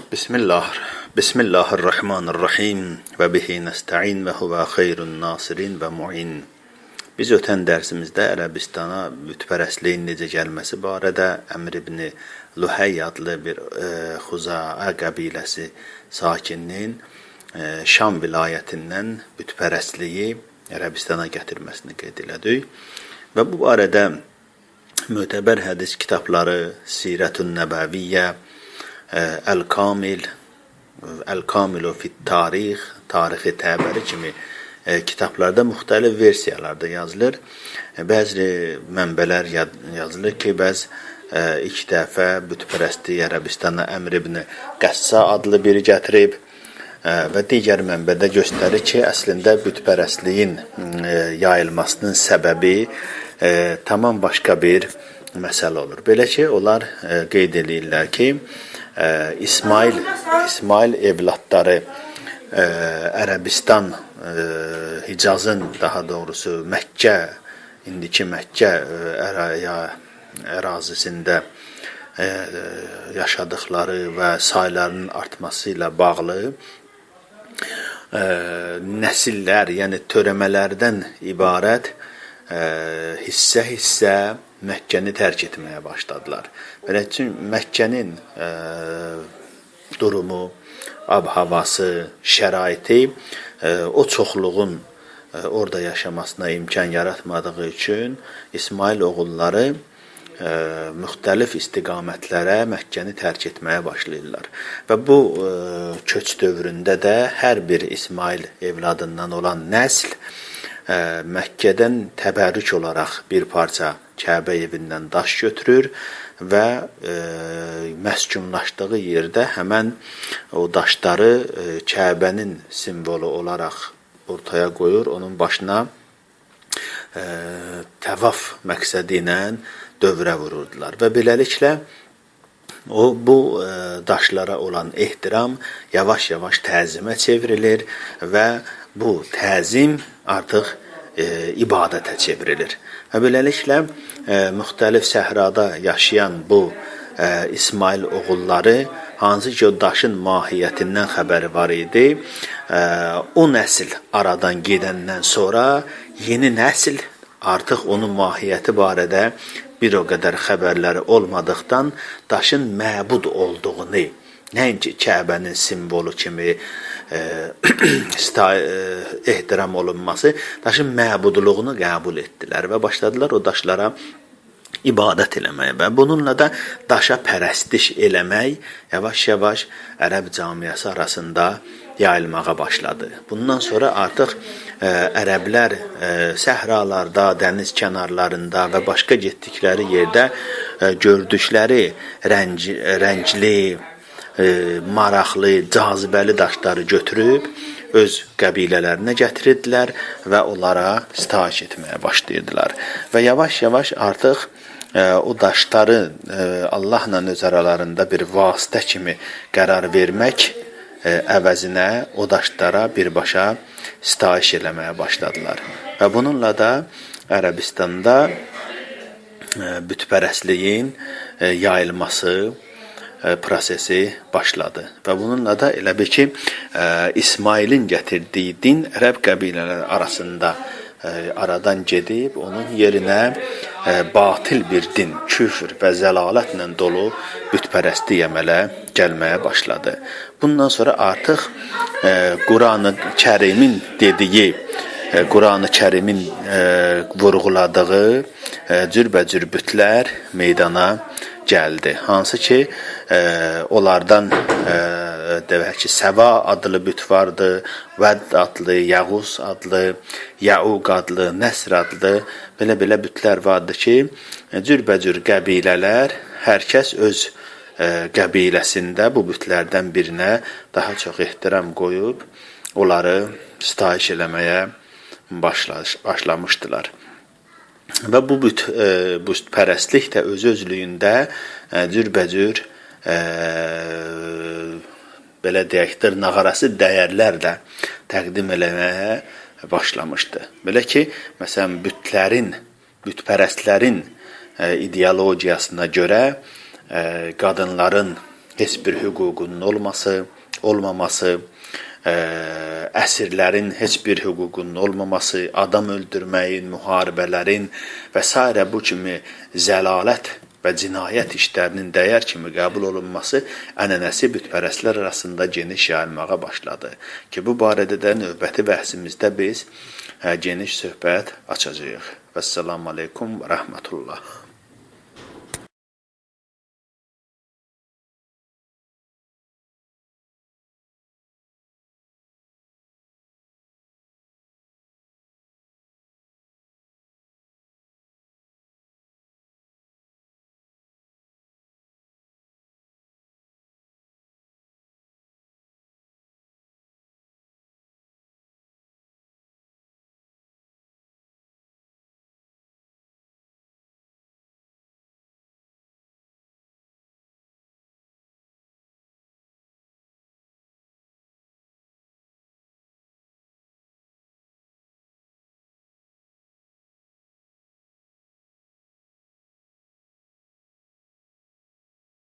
Bismillahirrahmanirrahim və bihi nəstəin və huvə xeyrun nasirin və mu'in. Biz ötən dərsimizdə Ərəbistana bütpərəstliyin necə gəlməsi barədə Əmr ibn Luhey adlı bir Xuzaə qəbiləsi sakininin Şam vilayətindən bütpərəstliyi Ərəbistana gətirməsini qeyd elədik. Və bu barədə mötəbər hədis kitabları Sirətun Nəbəviyyə, Əl-Kamilu fit-Tarix, Tarixi Təbəri kimi kitablarda müxtəlif versiyalarda yazılır. Bəzi mənbələr yazılır ki, bəzi ilk dəfə bütpərəstliyi Ərəbistana Əmr ibn Qəssa adlı biri gətirib və digər mənbədə göstərir ki, əslində bütpərəstliyin yayılmasının səbəbi tamam başqa bir məsələ olur. Belə ki, onlar qeyd edirlər ki, İsmail evladları Ərəbistan, Hicazın, daha doğrusu Məkkə, indiki Məkkə ərazisində yaşadıkları və saylarının artması ilə bağlı nəsillər, yəni törəmələrdən ibarət hissə-hissə Məkkəni tərk etməyə başladılar. Belə ki, Məkkənin durumu, ab-havası, şəraiti o çoxluğun orada yaşamasına imkan yaratmadığı üçün İsmail oğulları müxtəlif istiqamətlərə Məkkəni tərk etməyə başlayırlar. Və bu köç dövründə də hər bir İsmail evladından olan nəsl Məkkədən təbərrük olaraq bir parça Kəbə evindən daş götürür və məskunlaşdığı yerdə həmən o daşları Kəbənin simvolu olaraq ortaya qoyur, onun başına təvaf məqsədi ilə dövrə vururdular və beləliklə bu daşlara olan ehtiram yavaş-yavaş təzimə çevrilir və bu təzim artıq ibadətə çevrilir. Və beləliklə müxtəlif səhrada yaşayan bu İsmail oğulları, hansı ki o daşın mahiyyətindən xəbəri var idi, o nəsil aradan gedəndən sonra yeni nəsil artıq onun mahiyyəti barədə bir o qədər xəbərləri olmadıqdan daşın məbud olduğunu, nəinki Kəbənin simvolu kimi ehtiram olunması, daşın məbudluğunu qəbul etdilər və başladılar o daşlara ibadət eləməyə və bununla da daşa pərəstiş eləmək yavaş-yavaş ərəb cəmiyyəti arasında yayılmağa başladı. Bundan sonra artıq ərəblər səhralarda, dəniz kənarlarında və başqa getdikləri yerdə gördükləri rəngli, maraqlı, cazibəli daşları götürüb öz qəbilələrinə gətirirdilər və onlara sitayiş etməyə başlayırdılar. Və yavaş-yavaş artıq o daşları Allahla öz aralarında bir vasitə kimi qərar vermək əvəzinə o daşlara birbaşa sitayiş eləməyə başladılar. Və bununla da Ərəbistanda bütpərəstliyin yayılması prosesi başladı. Və bununla da elə bil ki, İsmailin gətirdiyi din ərəb qəbilələri arasında aradan gedib, onun yerinə batil bir din, küfr və zəlalətlə dolu bütpərəstlik əmələ gəlməyə başladı. Bundan sonra artıq Quran-ı Kərimin dediyi, Quran-ı Kərimin vurğuladığı cürbəcür bütlər meydana gəldi. Hansı ki, onlardan deyək ki, Səva adlı büt vardı, Vədd adlı, Yağus adlı, Yəuq adlı, Nəsr adlı, belə bütlər vardı ki, cürbəcür qəbilələr hər kəs öz qəbiləsində bu bütlərdən birinə daha çox ehtiram qoyub, onları sitayiş eləməyə başlamışdılar. Və bu bütpərəstlik də öz-özlüyündə cürbəcür belə deyək, dırnaqarası dəyərlər də təqdim eləməyə başlamışdı. Belə ki, məsələn, bütpərəstlərin ideologiyasına görə qadınların heç bir hüququnun olmaması, əsirlərin heç bir hüququnun olmaması, adam öldürməyin, müharibələrin və s. bu kimi zəlalət və cinayət işlərinin dəyər kimi qəbul olunması ənənəsi bütpərəstlər arasında geniş yayılmağa başladı ki, bu barədə də növbəti bəhsimizdə biz geniş söhbət açacağıq. Vəssalamu aleykum və rəhmətullah.